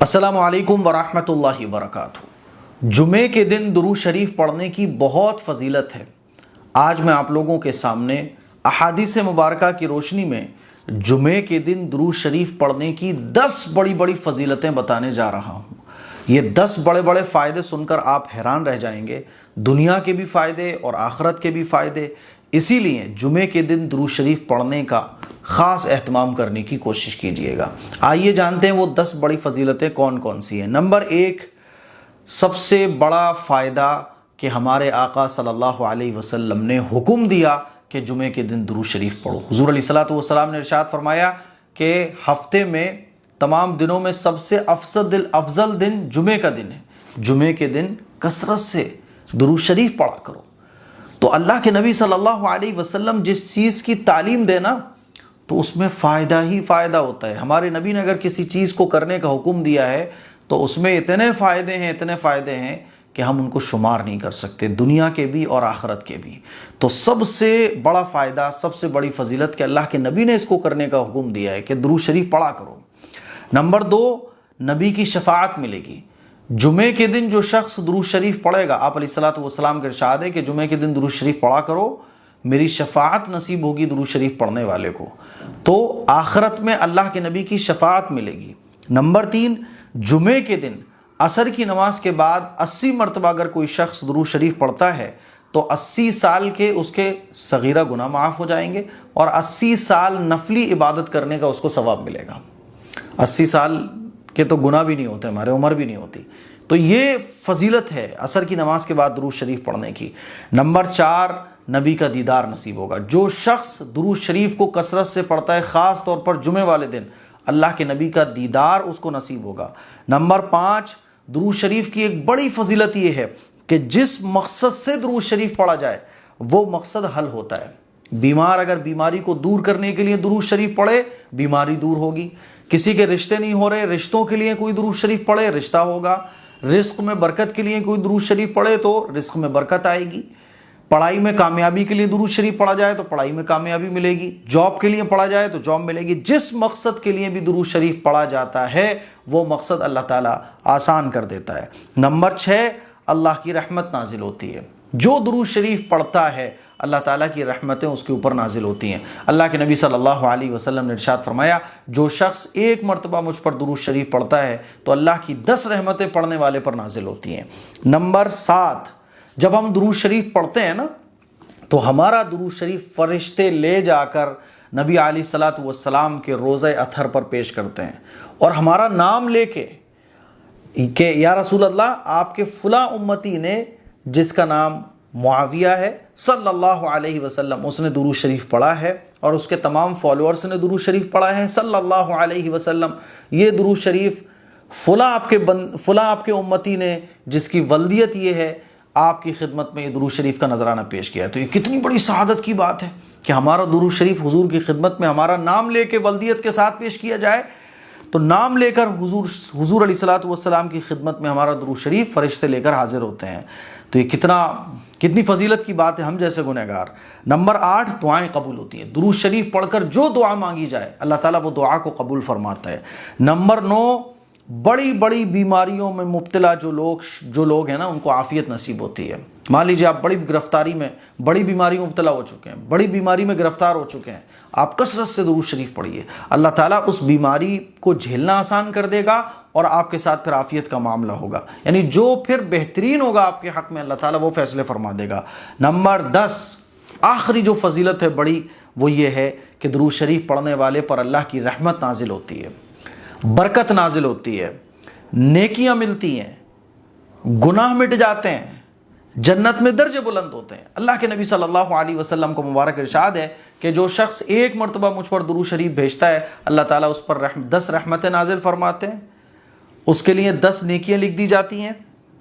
السلام علیکم ورحمۃ اللہ وبرکاتہ۔ جمعے کے دن درود شریف پڑھنے کی بہت فضیلت ہے۔ آج میں آپ لوگوں کے سامنے احادیث مبارکہ کی روشنی میں جمعے کے دن درود شریف پڑھنے کی 10 بڑی بڑی فضیلتیں بتانے جا رہا ہوں۔ یہ 10 بڑے بڑے فائدے سن کر آپ حیران رہ جائیں گے، دنیا کے بھی فائدے اور آخرت کے بھی فائدے۔ اسی لیے جمعے کے دن درود شریف پڑھنے کا خاص اہتمام کرنے کی کوشش کیجئے گا۔ آئیے جانتے ہیں وہ 10 بڑی فضیلتیں کون کون سی ہیں۔ نمبر 1، سب سے بڑا فائدہ کہ ہمارے آقا صلی اللہ علیہ وسلم نے حکم دیا کہ جمعے کے دن درود شریف پڑھو۔ حضور علیہ الصلوۃ والسلام نے ارشاد فرمایا کہ ہفتے میں تمام دنوں میں سب سے افضل دن جمعے کا دن ہے۔ جمعے کے دن کثرت سے درود شریف پڑھا کرو۔ تو اللہ کے نبی صلی اللہ علیہ وسلم جس چیز کی تعلیم دینا تو اس میں فائدہ ہی فائدہ ہوتا ہے۔ ہمارے نبی نے اگر کسی چیز کو کرنے کا حکم دیا ہے تو اس میں اتنے فائدے ہیں کہ ہم ان کو شمار نہیں کر سکتے، دنیا کے بھی اور آخرت کے بھی۔ تو سب سے بڑا فائدہ، سب سے بڑی فضیلت کہ اللہ کے نبی نے اس کو کرنے کا حکم دیا ہے کہ درود شریف پڑھا کرو۔ نمبر 2، نبی کی شفاعت ملے گی۔ جمعے کے دن جو شخص درود شریف پڑھے گا، آپ علیہ الصلوۃ والسلام کا ارشاد ہے کہ جمعے کے دن درود شریف پڑھا کرو، میری شفاعت نصیب ہوگی درود شریف پڑھنے والے کو، تو آخرت میں اللہ کے نبی کی شفاعت ملے گی۔ نمبر 3، جمعے کے دن عصر کی نماز کے بعد 80 مرتبہ اگر کوئی شخص درود شریف پڑھتا ہے تو 80 سال کے اس کے صغیرہ گناہ معاف ہو جائیں گے اور 80 سال نفلی عبادت کرنے کا اس کو ثواب ملے گا۔ 80 سال کے تو گناہ بھی نہیں ہوتے، ہمارے عمر بھی نہیں ہوتی۔ تو یہ فضیلت ہے عصر کی نماز کے بعد درود شریف پڑھنے کی۔ نمبر 4، نبی کا دیدار نصیب ہوگا۔ جو شخص درود شریف کو کثرت سے پڑھتا ہے، خاص طور پر جمعے والے دن، اللہ کے نبی کا دیدار اس کو نصیب ہوگا۔ نمبر 5، درود شریف کی ایک بڑی فضیلت یہ ہے کہ جس مقصد سے درود شریف پڑھا جائے وہ مقصد حل ہوتا ہے۔ بیمار اگر بیماری کو دور کرنے کے لیے درود شریف پڑھے، بیماری دور ہوگی۔ کسی کے رشتے نہیں ہو رہے، رشتوں کے لیے کوئی درود شریف پڑھے، رشتہ ہوگا۔ رزق میں برکت کے لیے کوئی درود شریف پڑھے تو رزق میں برکت آئے گی۔ پڑھائی میں کامیابی کے لیے درود شریف پڑھا جائے تو پڑھائی میں کامیابی ملے گی۔ جاب کے لیے پڑھا جائے تو جاب ملے گی۔ جس مقصد کے لیے بھی درود شریف پڑھا جاتا ہے وہ مقصد اللہ تعالیٰ آسان کر دیتا ہے۔ نمبر 6، اللہ کی رحمت نازل ہوتی ہے۔ جو درود شریف پڑھتا ہے اللہ تعالیٰ کی رحمتیں اس کے اوپر نازل ہوتی ہیں۔ اللہ کے نبی صلی اللہ علیہ وسلم نے ارشاد فرمایا، جو شخص 1 مرتبہ مجھ پر درود شریف پڑھتا ہے تو اللہ کی 10 رحمتیں پڑھنے والے پر نازل ہوتی ہیں۔ نمبر 7، جب ہم درود شریف پڑھتے ہیں نا تو ہمارا درود شریف فرشتے لے جا کر نبی علیہ الصلوۃ والسلام کے روضہ اطہر پر پیش کرتے ہیں اور ہمارا نام لے کے کہ یا رسول اللہ، آپ کے فلاں امتی نے جس کا نام معاویہ ہے صلی اللہ علیہ وسلم، اس نے درود شریف پڑھا ہے اور اس کے تمام فالوورز نے درود شریف پڑھا ہے صلی اللہ علیہ وسلم۔ یہ درود شریف فلاں آپ کے امتی نے جس کی ولدیت یہ ہے، آپ کی خدمت میں یہ درود شریف کا نذرانہ پیش کیا ہے۔ تو یہ کتنی بڑی سعادت کی بات ہے کہ ہمارا درود شریف حضور کی خدمت میں ہمارا نام لے کے ولدیت کے ساتھ پیش کیا جائے۔ تو نام لے کر حضور علیہ الصلوۃ والسلام کی خدمت میں ہمارا درود شریف فرشتے لے کر حاضر ہوتے ہیں۔ تو یہ کتنی فضیلت کی بات ہے ہم جیسے گنہگار۔ نمبر 8، دعائیں قبول ہوتی ہیں۔ درود شریف پڑھ کر جو دعا مانگی جائے اللہ تعالیٰ وہ دعا کو قبول فرماتا ہے۔ نمبر 9، بڑی بڑی بیماریوں میں مبتلا جو لوگ ہیں نا، ان کو عافیت نصیب ہوتی ہے۔ مان لیجیے آپ بڑی بیماری میں مبتلا ہو چکے ہیں، بڑی بیماری میں گرفتار ہو چکے ہیں، آپ کثرت سے درود شریف پڑھیے، اللہ تعالیٰ اس بیماری کو جھیلنا آسان کر دے گا اور آپ کے ساتھ پھر عافیت کا معاملہ ہوگا، یعنی جو پھر بہترین ہوگا آپ کے حق میں اللہ تعالیٰ وہ فیصلے فرما دے گا۔ نمبر 10، آخری جو فضیلت ہے بڑی، وہ یہ ہے کہ درود شریف پڑھنے والے پر اللہ کی رحمت نازل ہوتی ہے، برکت نازل ہوتی ہے، نیکیاں ملتی ہیں، گناہ مٹ جاتے ہیں، جنت میں درجے بلند ہوتے ہیں۔ اللہ کے نبی صلی اللہ علیہ وسلم کو مبارک ارشاد ہے کہ جو شخص 1 مرتبہ مجھ پر درود شریف بھیجتا ہے اللہ تعالیٰ اس پر 10 رحمتیں نازل فرماتے ہیں، اس کے لیے 10 نیکیاں لکھ دی جاتی ہیں،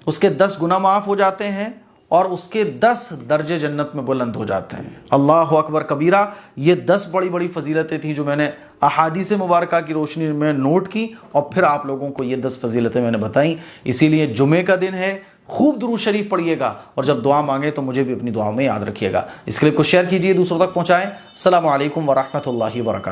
اس کے 10 گناہ معاف ہو جاتے ہیں اور اس کے 10 درجے جنت میں بلند ہو جاتے ہیں۔ اللہ اکبر کبیرہ۔ یہ 10 بڑی بڑی فضیلتیں تھیں جو میں نے احادیث مبارکہ کی روشنی میں نوٹ کی اور پھر آپ لوگوں کو یہ 10 فضیلتیں میں نے بتائیں۔ اسی لیے جمعے کا دن ہے، خوب درود شریف پڑھیے گا اور جب دعا مانگے تو مجھے بھی اپنی دعا میں یاد رکھیے گا۔ اس کلپ کو شیئر کیجئے، دوسروں تک پہنچائیں۔ السلام علیکم ورحمۃ اللہ وبرکاتہ۔